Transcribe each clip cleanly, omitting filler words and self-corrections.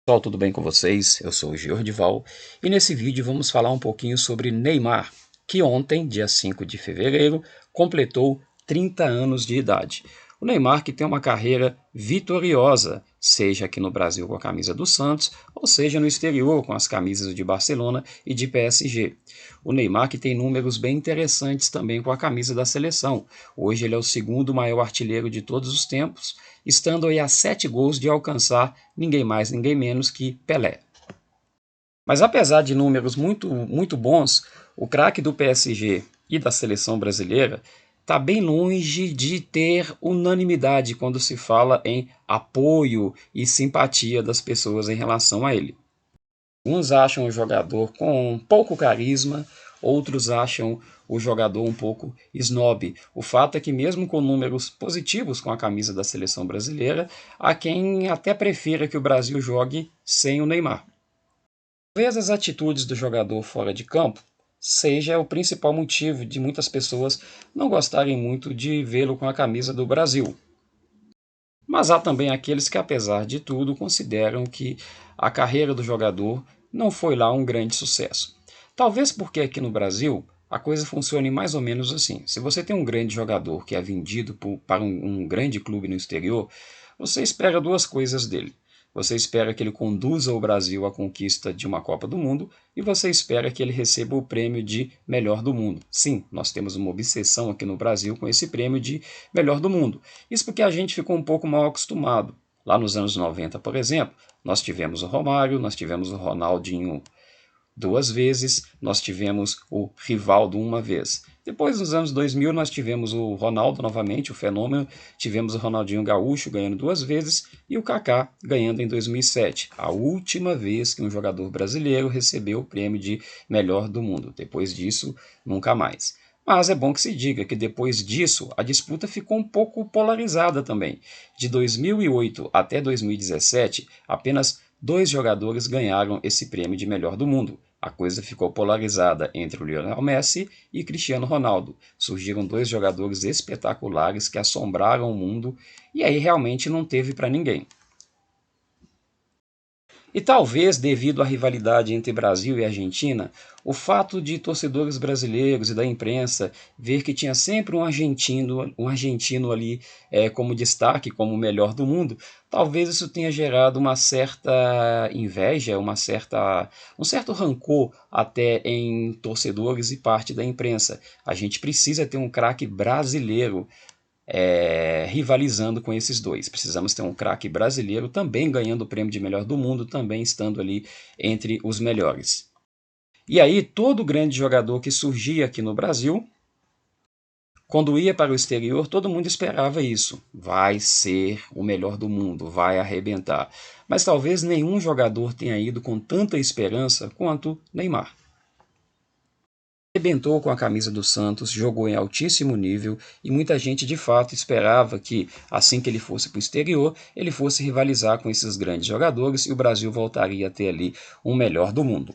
Pessoal, tudo bem com vocês? Eu sou o Giordival e nesse vídeo vamos falar um pouquinho sobre Neymar, que ontem, dia 5 de fevereiro, completou 30 anos de idade. O Neymar que tem uma carreira vitoriosa, seja aqui no Brasil com a camisa do Santos, ou seja no exterior com as camisas de Barcelona e de PSG. O Neymar que tem números bem interessantes também com a camisa da seleção. Hoje ele é o segundo maior artilheiro de todos os tempos, estando aí a 7 gols de alcançar ninguém mais, ninguém menos que Pelé. Mas apesar de números muito bons, o craque do PSG e da seleção brasileira está bem longe de ter unanimidade quando se fala em apoio e simpatia das pessoas em relação a ele. Uns acham o jogador com pouco carisma, outros acham o jogador um pouco snob. O fato é que mesmo com números positivos com a camisa da seleção brasileira, há quem até prefira que o Brasil jogue sem o Neymar. Talvez as atitudes do jogador fora de campo seja o principal motivo de muitas pessoas não gostarem muito de vê-lo com a camisa do Brasil. Mas há também aqueles que, apesar de tudo, consideram que a carreira do jogador não foi lá um grande sucesso. Talvez porque aqui no Brasil a coisa funcione mais ou menos assim. Se você tem um grande jogador que é vendido para um grande clube no exterior, você espera duas coisas dele. Você espera que ele conduza o Brasil à conquista de uma Copa do Mundo e você espera que ele receba o prêmio de melhor do mundo. Sim, nós temos uma obsessão aqui no Brasil com esse prêmio de melhor do mundo. Isso porque a gente ficou um pouco mal acostumado. Lá nos anos 90, por exemplo, nós tivemos o Romário, nós tivemos o Ronaldinho duas vezes, nós tivemos o Rivaldo uma vez. Depois, nos anos 2000, nós tivemos o Ronaldo novamente, o fenômeno, tivemos o Ronaldinho Gaúcho ganhando duas vezes e o Kaká ganhando em 2007, a última vez que um jogador brasileiro recebeu o prêmio de melhor do mundo. Depois disso, nunca mais. Mas é bom que se diga que depois disso a disputa ficou um pouco polarizada também. De 2008 até 2017, apenas dois jogadores ganharam esse prêmio de melhor do mundo. A coisa ficou polarizada entre o Lionel Messi e Cristiano Ronaldo. Surgiram dois jogadores espetaculares que assombraram o mundo e aí realmente não teve para ninguém. E talvez, devido à rivalidade entre Brasil e Argentina, o fato de torcedores brasileiros e da imprensa ver que tinha sempre um argentino ali como destaque, como o melhor do mundo, talvez isso tenha gerado uma certa inveja, um certo rancor até em torcedores e parte da imprensa. A gente precisa ter um craque brasileiro rivalizando com esses dois. Precisamos ter um craque brasileiro também ganhando o prêmio de melhor do mundo, também estando ali entre os melhores. E aí, todo grande jogador que surgia aqui no Brasil, quando ia para o exterior, todo mundo esperava isso. Vai ser o melhor do mundo, vai arrebentar. Mas talvez nenhum jogador tenha ido com tanta esperança quanto Neymar. Arrebentou com a camisa do Santos, jogou em altíssimo nível e muita gente de fato esperava que, assim que ele fosse para o exterior, ele fosse rivalizar com esses grandes jogadores e o Brasil voltaria a ter ali um melhor do mundo.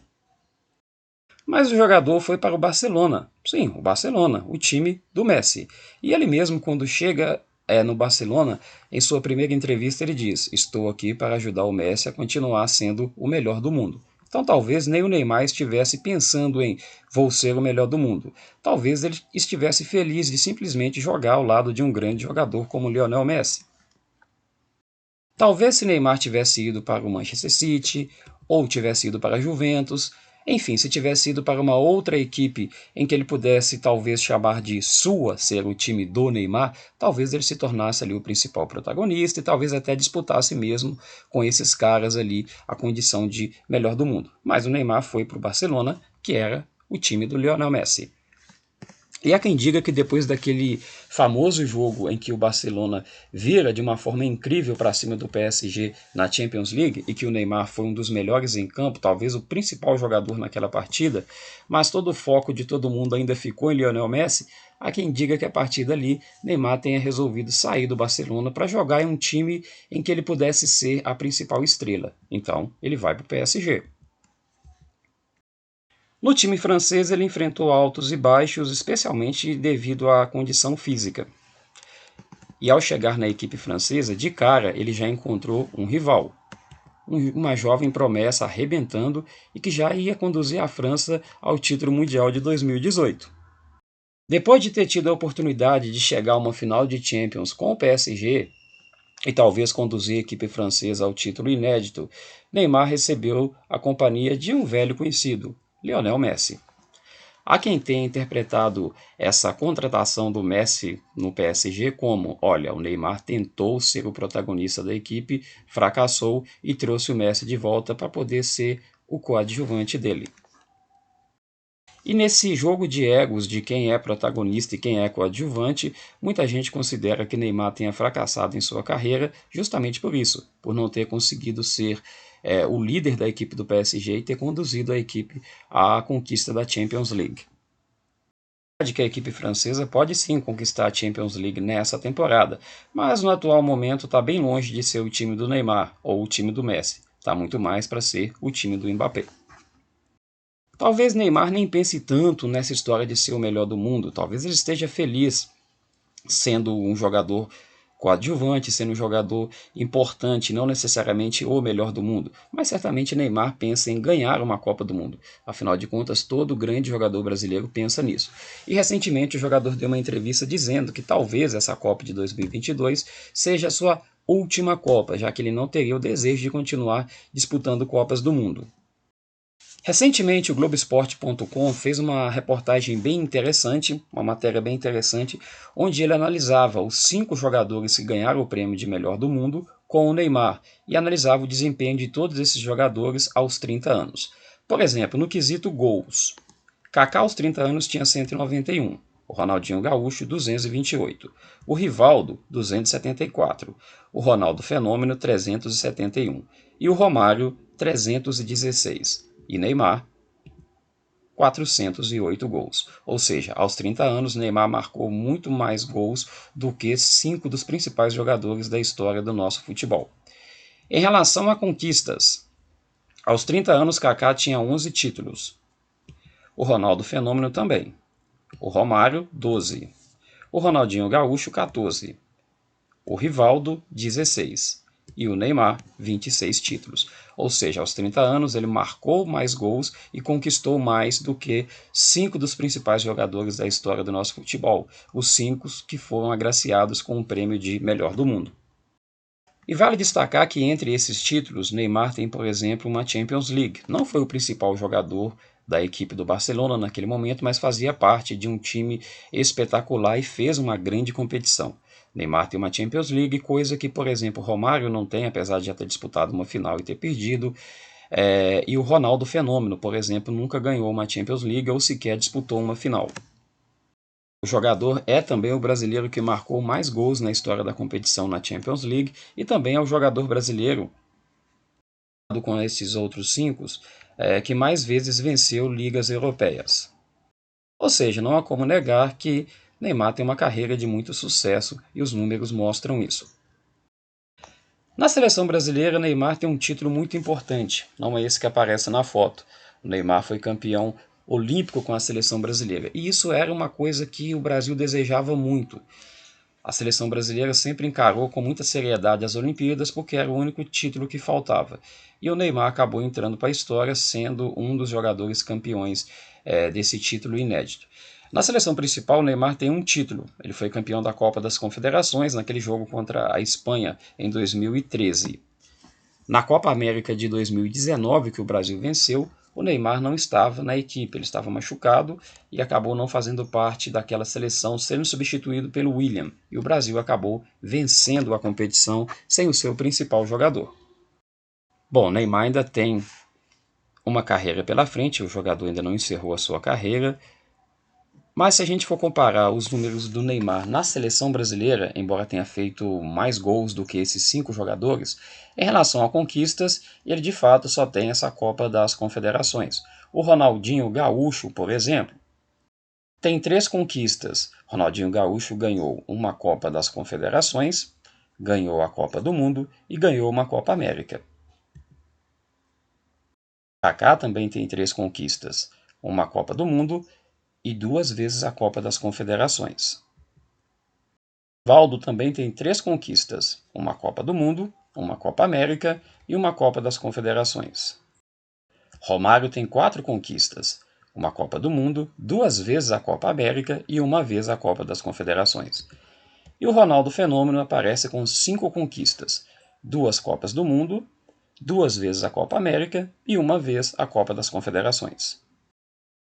Mas o jogador foi para o Barcelona, sim, o Barcelona, o time do Messi. E ele mesmo, quando chega no Barcelona, em sua primeira entrevista ele diz: "Estou aqui para ajudar o Messi a continuar sendo o melhor do mundo." Então talvez nem o Neymar estivesse pensando em vou ser o melhor do mundo. Talvez ele estivesse feliz de simplesmente jogar ao lado de um grande jogador como Lionel Messi. Talvez se Neymar tivesse ido para o Manchester City ou tivesse ido para a Juventus, enfim, se tivesse ido para uma outra equipe em que ele pudesse talvez chamar de sua, ser o time do Neymar, talvez ele se tornasse ali o principal protagonista e talvez até disputasse mesmo com esses caras ali a condição de melhor do mundo. Mas o Neymar foi para o Barcelona, que era o time do Lionel Messi. E há quem diga que depois daquele famoso jogo em que o Barcelona vira de uma forma incrível para cima do PSG na Champions League e que o Neymar foi um dos melhores em campo, talvez o principal jogador naquela partida, mas todo o foco de todo mundo ainda ficou em Lionel Messi, há quem diga que a partir dali Neymar tenha resolvido sair do Barcelona para jogar em um time em que ele pudesse ser a principal estrela. Então ele vai para o PSG. No time francês, ele enfrentou altos e baixos, especialmente devido à condição física. E ao chegar na equipe francesa, de cara, ele já encontrou um rival. uma jovem promessa arrebentando e que já ia conduzir a França ao título mundial de 2018. Depois de ter tido a oportunidade de chegar a uma final de Champions com o PSG e talvez conduzir a equipe francesa ao título inédito, Neymar recebeu a companhia de um velho conhecido, Lionel Messi. Há quem tenha interpretado essa contratação do Messi no PSG como: olha, o Neymar tentou ser o protagonista da equipe, fracassou e trouxe o Messi de volta para poder ser o coadjuvante dele. E nesse jogo de egos de quem é protagonista e quem é coadjuvante, muita gente considera que Neymar tenha fracassado em sua carreira justamente por isso, por não ter conseguido ser o líder da equipe do PSG e ter conduzido a equipe à conquista da Champions League. De que a equipe francesa pode sim conquistar a Champions League nessa temporada, mas no atual momento está bem longe de ser o time do Neymar ou o time do Messi, está muito mais para ser o time do Mbappé. Talvez Neymar nem pense tanto nessa história de ser o melhor do mundo, talvez ele esteja feliz sendo um jogador coadjuvante, sendo um jogador importante, não necessariamente o melhor do mundo, mas certamente Neymar pensa em ganhar uma Copa do Mundo. Afinal de contas, todo grande jogador brasileiro pensa nisso. E recentemente o jogador deu uma entrevista dizendo que talvez essa Copa de 2022 seja a sua última Copa, já que ele não teria o desejo de continuar disputando Copas do Mundo. Recentemente, o Globoesporte.com fez uma reportagem bem interessante, uma matéria bem interessante, onde ele analisava os 5 jogadores que ganharam o prêmio de melhor do mundo com o Neymar e analisava o desempenho de todos esses jogadores aos 30 anos. Por exemplo, no quesito gols, Kaká aos 30 anos tinha 191, o Ronaldinho Gaúcho 228, o Rivaldo 274, o Ronaldo Fenômeno 371 e o Romário 316. E Neymar, 408 gols. Ou seja, aos 30 anos, Neymar marcou muito mais gols do que 5 dos principais jogadores da história do nosso futebol. Em relação a conquistas, aos 30 anos, Kaká tinha 11 títulos. O Ronaldo Fenômeno também. O Romário, 12. O Ronaldinho Gaúcho, 14. O Rivaldo, 16. E o Neymar, 26 títulos. Ou seja, aos 30 anos ele marcou mais gols e conquistou mais do que 5 dos principais jogadores da história do nosso futebol, os 5 que foram agraciados com o prêmio de melhor do mundo. E vale destacar que entre esses títulos, Neymar tem, por exemplo, uma Champions League. Não foi o principal jogador da equipe do Barcelona naquele momento, mas fazia parte de um time espetacular e fez uma grande competição. Neymar tem uma Champions League, coisa que, por exemplo, Romário não tem, apesar de já ter disputado uma final e ter perdido. E o Ronaldo Fenômeno, por exemplo, nunca ganhou uma Champions League ou sequer disputou uma final. O jogador é também o brasileiro que marcou mais gols na história da competição na Champions League e também é o jogador brasileiro, com esses outros 5, que mais vezes venceu ligas europeias. Ou seja, não há como negar que Neymar tem uma carreira de muito sucesso e os números mostram isso. Na seleção brasileira, Neymar tem um título muito importante, não é esse que aparece na foto. O Neymar foi campeão olímpico com a seleção brasileira, e isso era uma coisa que o Brasil desejava muito. A seleção brasileira sempre encarou com muita seriedade as Olimpíadas porque era o único título que faltava. E o Neymar acabou entrando para a história sendo um dos jogadores campeões desse título inédito. Na seleção principal, o Neymar tem um título. Ele foi campeão da Copa das Confederações naquele jogo contra a Espanha em 2013. Na Copa América de 2019, que o Brasil venceu, o Neymar não estava na equipe, ele estava machucado e acabou não fazendo parte daquela seleção, sendo substituído pelo William. E o Brasil acabou vencendo a competição sem o seu principal jogador. Bom, Neymar ainda tem uma carreira pela frente, o jogador ainda não encerrou a sua carreira. Mas se a gente for comparar os números do Neymar na seleção brasileira, embora tenha feito mais gols do que esses 5 jogadores, em relação a conquistas, ele de fato só tem essa Copa das Confederações. O Ronaldinho Gaúcho, por exemplo, tem 3 conquistas. Ronaldinho Gaúcho ganhou uma Copa das Confederações, ganhou a Copa do Mundo e ganhou uma Copa América. Kaká também tem 3 conquistas, uma Copa do Mundo e 2 vezes a Copa das Confederações. Valdo também tem 3 conquistas, uma Copa do Mundo uma Copa América e uma Copa das Confederações. Romário tem 4 conquistas, uma Copa do Mundo, 2 vezes a Copa América e 1 vez a Copa das Confederações. E o Ronaldo Fenômeno aparece com 5 conquistas, 2 Copas do Mundo, 2 vezes a Copa América e 1 vez a Copa das Confederações.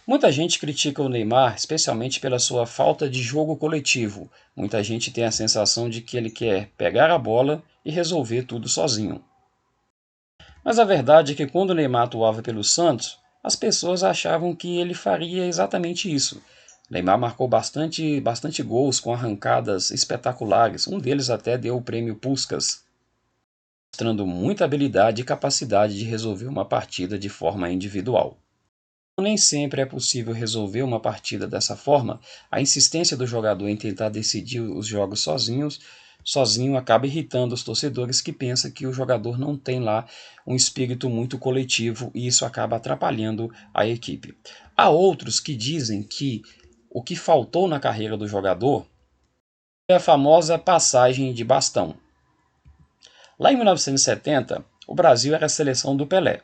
Muita gente critica o Neymar, especialmente pela sua falta de jogo coletivo. Muita gente tem a sensação de que ele quer pegar a bola e resolver tudo sozinho. Mas a verdade é que quando o Neymar atuava pelo Santos, as pessoas achavam que ele faria exatamente isso. Neymar marcou bastante gols com arrancadas espetaculares, um deles até deu o prêmio Puskás, mostrando muita habilidade e capacidade de resolver uma partida de forma individual. Nem sempre é possível resolver uma partida dessa forma, a insistência do jogador em tentar decidir os jogos sozinho acaba irritando os torcedores que pensam que o jogador não tem lá um espírito muito coletivo e isso acaba atrapalhando a equipe. Há outros que dizem que o que faltou na carreira do jogador é a famosa passagem de bastão. Lá em 1970, o Brasil era a seleção do Pelé.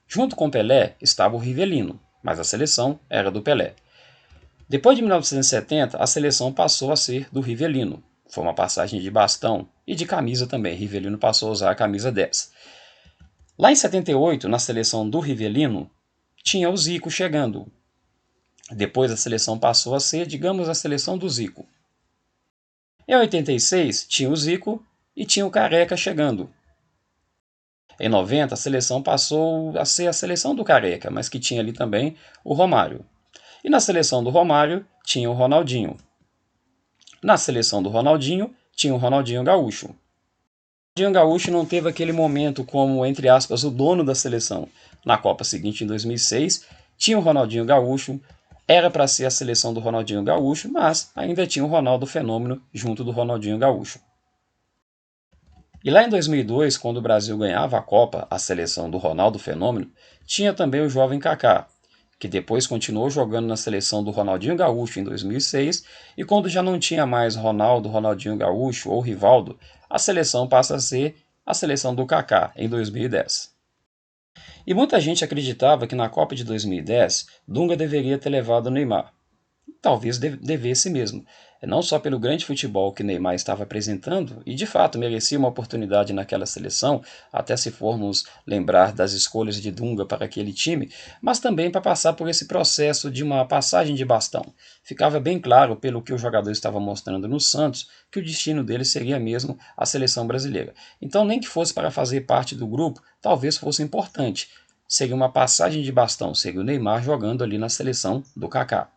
Junto com Pelé estava o Rivelino, mas a seleção era do Pelé. Depois de 1970, a seleção passou a ser do Rivelino. Foi uma passagem de bastão e de camisa também. Rivelino passou a usar a camisa 10. Lá em 78, na seleção do Rivelino, tinha o Zico chegando. Depois a seleção passou a ser, digamos, a seleção do Zico. Em 86, tinha o Zico e tinha o Careca chegando. Em 90, a seleção passou a ser a seleção do Careca, mas que tinha ali também o Romário. E na seleção do Romário, tinha o Ronaldinho. Na seleção do Ronaldinho, tinha o Ronaldinho Gaúcho. O Ronaldinho Gaúcho não teve aquele momento como, entre aspas, o dono da seleção. Na Copa seguinte, em 2006, tinha o Ronaldinho Gaúcho, era para ser a seleção do Ronaldinho Gaúcho, mas ainda tinha o Ronaldo Fenômeno junto do Ronaldinho Gaúcho. E lá em 2002, quando o Brasil ganhava a Copa, a seleção do Ronaldo Fenômeno, tinha também o jovem Kaká, que depois continuou jogando na seleção do Ronaldinho Gaúcho em 2006, e quando já não tinha mais Ronaldo, Ronaldinho Gaúcho ou Rivaldo, a seleção passa a ser a seleção do Kaká em 2010. E muita gente acreditava que na Copa de 2010, Dunga deveria ter levado o Neymar. Talvez devesse mesmo, não só pelo grande futebol que Neymar estava apresentando, e de fato merecia uma oportunidade naquela seleção, até se formos lembrar das escolhas de Dunga para aquele time, mas também para passar por esse processo de uma passagem de bastão. Ficava bem claro, pelo que o jogador estava mostrando no Santos, que o destino dele seria mesmo a seleção brasileira. Então, nem que fosse para fazer parte do grupo, talvez fosse importante. Seria uma passagem de bastão, seria o Neymar jogando ali na seleção do Kaká.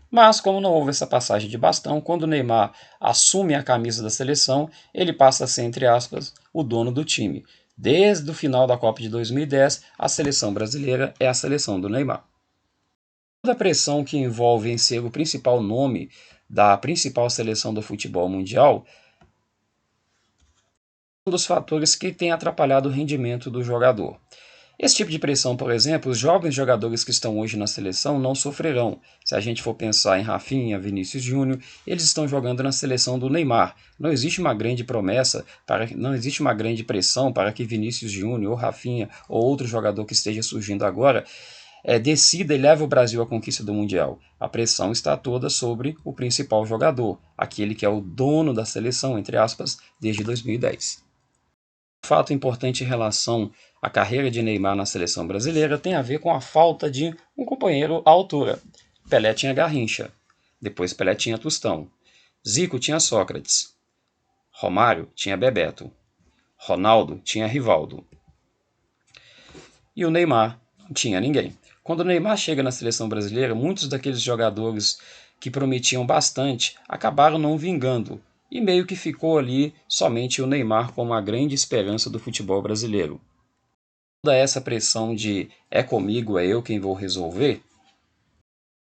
Mas, como não houve essa passagem de bastão, quando o Neymar assume a camisa da seleção, ele passa a ser, entre aspas, o dono do time. Desde o final da Copa de 2010, a seleção brasileira é a seleção do Neymar. Toda a pressão que envolve em ser o principal nome da principal seleção do futebol mundial é um dos fatores que tem atrapalhado o rendimento do jogador. Esse tipo de pressão, por exemplo, os jovens jogadores que estão hoje na seleção não sofrerão. Se a gente for pensar em Rafinha, Vinícius Júnior, eles estão jogando na seleção do Neymar. Não existe uma grande não existe uma grande pressão para que Vinícius Júnior, ou Rafinha, ou outro jogador que esteja surgindo agora, decida e leve o Brasil à conquista do Mundial. A pressão está toda sobre o principal jogador, aquele que é o dono da seleção, entre aspas, desde 2010. Um fato importante em relação à carreira de Neymar na seleção brasileira tem a ver com a falta de um companheiro à altura. Pelé tinha Garrincha, depois Pelé tinha Tostão, Zico tinha Sócrates, Romário tinha Bebeto, Ronaldo tinha Rivaldo e o Neymar não tinha ninguém. Quando o Neymar chega na seleção brasileira, muitos daqueles jogadores que prometiam bastante acabaram não vingando, e meio que ficou ali somente o Neymar como a grande esperança do futebol brasileiro. Toda essa pressão de é comigo, é eu quem vou resolver,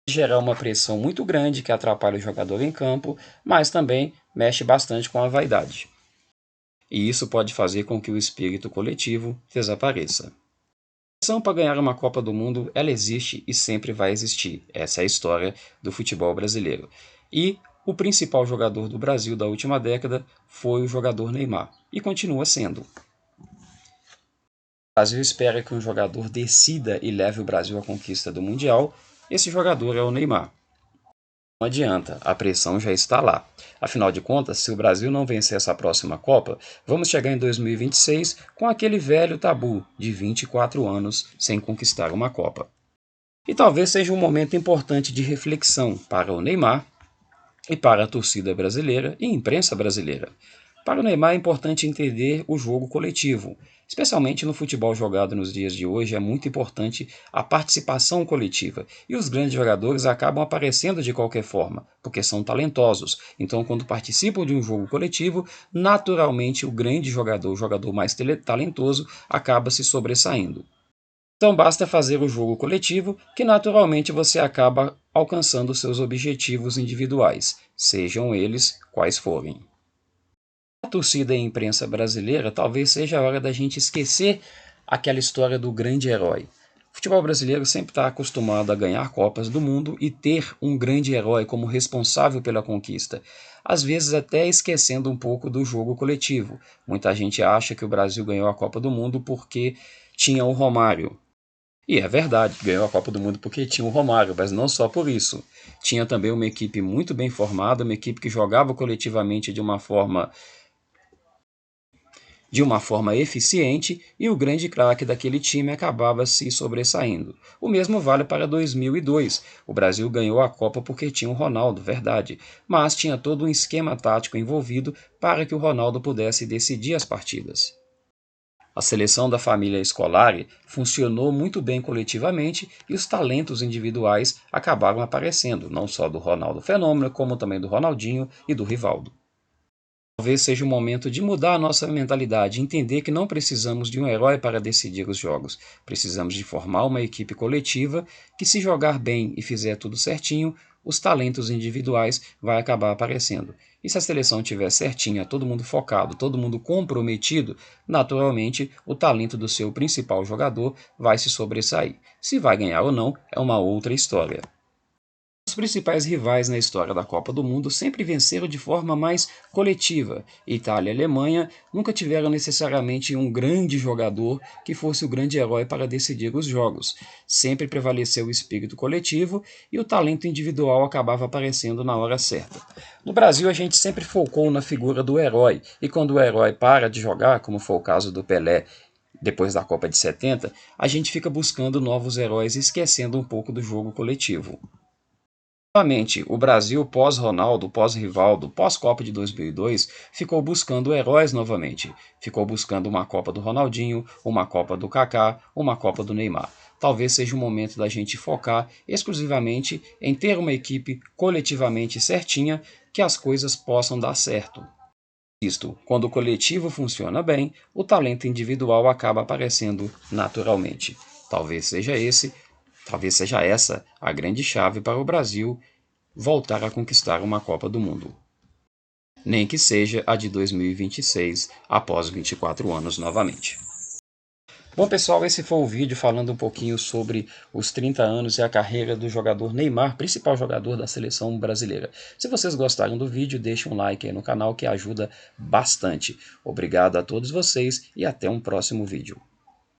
gerar uma pressão muito grande que atrapalha o jogador em campo, mas também mexe bastante com a vaidade. E isso pode fazer com que o espírito coletivo desapareça. A pressão para ganhar uma Copa do Mundo, ela existe e sempre vai existir. Essa é a história do futebol brasileiro. E o principal jogador do Brasil da última década foi o jogador Neymar, e continua sendo. O Brasil espera que um jogador decida e leve o Brasil à conquista do Mundial. Esse jogador é o Neymar. Não adianta, a pressão já está lá. Afinal de contas, se o Brasil não vencer essa próxima Copa, vamos chegar em 2026 com aquele velho tabu de 24 anos sem conquistar uma Copa. E talvez seja um momento importante de reflexão para o Neymar e para a torcida brasileira e imprensa brasileira. Para o Neymar é importante entender o jogo coletivo. Especialmente no futebol jogado nos dias de hoje, é muito importante a participação coletiva. E os grandes jogadores acabam aparecendo de qualquer forma, porque são talentosos. Então, quando participam de um jogo coletivo, naturalmente o grande jogador, o jogador mais talentoso, acaba se sobressaindo. Então basta fazer o jogo coletivo que naturalmente você acaba alcançando seus objetivos individuais, sejam eles quais forem. A torcida e a imprensa brasileira talvez seja a hora da gente esquecer aquela história do grande herói. O futebol brasileiro sempre está acostumado a ganhar Copas do Mundo e ter um grande herói como responsável pela conquista, às vezes até esquecendo um pouco do jogo coletivo. Muita gente acha que o Brasil ganhou a Copa do Mundo porque tinha o Romário. E é verdade, ganhou a Copa do Mundo porque tinha o Romário, mas não só por isso. Tinha também uma equipe muito bem formada, uma equipe que jogava coletivamente de uma forma eficiente, e o grande craque daquele time acabava se sobressaindo. O mesmo vale para 2002. O Brasil ganhou a Copa porque tinha o Ronaldo, verdade, mas tinha todo um esquema tático envolvido para que o Ronaldo pudesse decidir as partidas. A seleção da família Scolari funcionou muito bem coletivamente e os talentos individuais acabaram aparecendo, não só do Ronaldo Fenômeno, como também do Ronaldinho e do Rivaldo. Talvez seja o momento de mudar a nossa mentalidade, entender que não precisamos de um herói para decidir os jogos. Precisamos de formar uma equipe coletiva que, se jogar bem e fizer tudo certinho, os talentos individuais vai acabar aparecendo. E se a seleção estiver certinha, todo mundo focado, todo mundo comprometido, naturalmente o talento do seu principal jogador vai se sobressair. Se vai ganhar ou não é uma outra história. Os principais rivais na história da Copa do Mundo sempre venceram de forma mais coletiva. Itália e Alemanha nunca tiveram necessariamente um grande jogador que fosse o grande herói para decidir os jogos. Sempre prevaleceu o espírito coletivo e o talento individual acabava aparecendo na hora certa. No Brasil, a gente sempre focou na figura do herói, e quando o herói para de jogar, como foi o caso do Pelé depois da Copa de 70, a gente fica buscando novos heróis, esquecendo um pouco do jogo coletivo. Novamente, o Brasil pós-Ronaldo, pós-Rivaldo, pós-Copa de 2002, ficou buscando heróis novamente. Ficou buscando uma Copa do Ronaldinho, uma Copa do Kaká, uma Copa do Neymar. Talvez seja o momento da gente focar exclusivamente em ter uma equipe coletivamente certinha, que as coisas possam dar certo. Isto, quando o coletivo funciona bem, o talento individual acaba aparecendo naturalmente. Talvez seja essa a grande chave para o Brasil voltar a conquistar uma Copa do Mundo. Nem que seja a de 2026, após 24 anos novamente. Bom, pessoal, esse foi o vídeo falando um pouquinho sobre os 30 anos e a carreira do jogador Neymar, principal jogador da seleção brasileira. Se vocês gostaram do vídeo, deixem um like aí no canal que ajuda bastante. Obrigado a todos vocês e até um próximo vídeo.